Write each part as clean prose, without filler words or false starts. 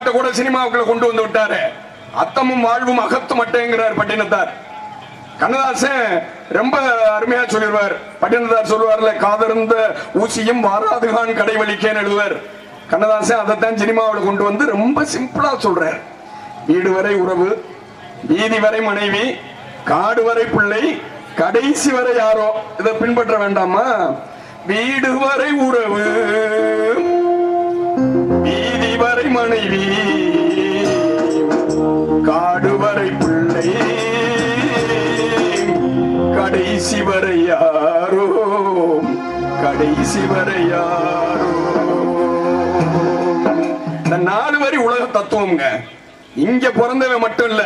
கூட சினிமாவுக்குள்ள கொண்டு வந்து விட்டாரு. அத்தமும் வாழ்வும் அகத்து மட்டேங்கிறார் பட்டினத்தார். கண்ணதாசன் ரொம்ப அருமையா சொல்லிடுவார். பட்டினத்தார் சொல்லுவார்ல, காதர்ந்த ஊசியும் வாராதுகான் கடைவழிக்கேன்னு எழுதுவார். கண்ணதாசன் அதைத்தான் சினிமாவில் கொண்டு வந்து ரொம்ப சிம்பிளா சொல்றார். வீடு வரை உறவு, வீதி வரை மனைவி, காடு வரை பிள்ளை, கடைசி வரை யாரோ. இதை பின்பற்ற வேண்டாமா? வீடு வரை உறவு, வீதி வரை மனைவி, காடு வரை பிள்ளை, கடைசி வரை யாரோ, கடைசி வரை யாரோ. இந்த 4 வரி உலக தத்துவம்ங்க. இங்க பிறந்தவன் மட்டும் இல்ல,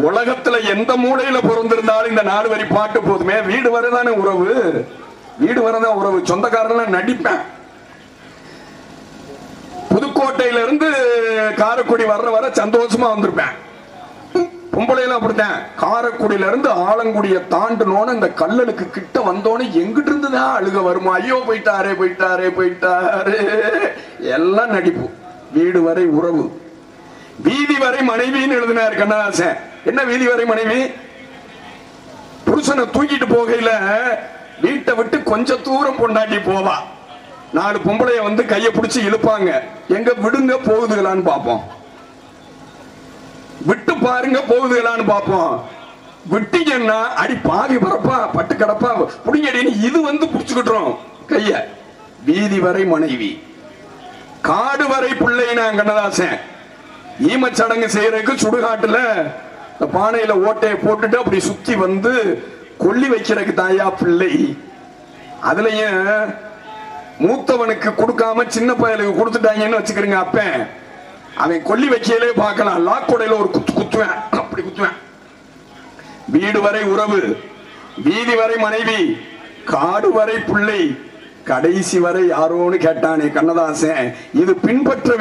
உலகத்துல எந்த மூலையில பிறந்திருந்தாலும் இந்த 4 வரி பாட்டு போதுமே. வீடு வரதானே உறவு, வீடு வரதான் உறவு. சொந்தக்காரன் நடிப்பேன். புதுக்கோட்டையில இருந்து காரைக்குடி வர சந்தோஷமா வந்திருப்பேன். பொம்பளையில அப்படித்தான். காரைக்குடியில இருந்து ஆலங்குடியை தாண்டனோன்னு இந்த கல்லலுக்கு கிட்ட வந்தோன்னு எங்கிட்டு இருந்துதான் அழுக வருமா? ஐயோ போயிட்டாரே போயிட்டாரே போயிட்டாரே. எல்லாம் நடிப்பு. வீடு வரை உறவு, வீதி வரை மனைவின்னு எழுதினார் கண்ணதாசன். என்ன வீதி வரை மனைவி? புருஷனை தூக்கிட்டு போகையில வீட்டை விட்டு கொஞ்ச தூரம் பொண்டாட்டி போவா. 4 பொம்பளைய வந்து கைய பிடிச்சு இழுப்பாங்க. எங்க விடுங்க போகுதுகளான்னு பாப்போம், விட்டு பாருங்க போகுதுகளான்னு பாப்போம். விட்டீங்கன்னா அடி பாதி பரப்பா பட்டு கடப்பா புடிங்கடின்னு இது வந்து புடிச்சுக்கிட்டோம் கைய. வீதி வரை மனைவி, காடு வரை பிள்ளைனா கண்ணதாசன். ஈமச்சடங்கு செய்யறதுக்கு சுடுகாட்டுல பானையில ஓட்டையை போட்டுட்டு அப்படி சுத்தி வந்து கொல்லி வைக்கிறதுக்கு தாயா பிள்ளை. அதுலயும் மூத்தவனுக்கு கொடுக்காம சின்ன பயலுக்கு கொடுத்துட்டாங்கன்னு வச்சுக்கிறீங்க. அப்பன் அவன் கொல்லி வைக்கலே பார்க்கலாம். லாக்கோடையில ஒரு குத்து குத்துவேன், அப்படி குத்துவேன். வீடு வரை உறவு, வீதி வரை மனைவி, காடு வரை பிள்ளை, கடைசி வரை யாரோன்னு கேட்டானே கண்ணதாசன். இது பின்பற்ற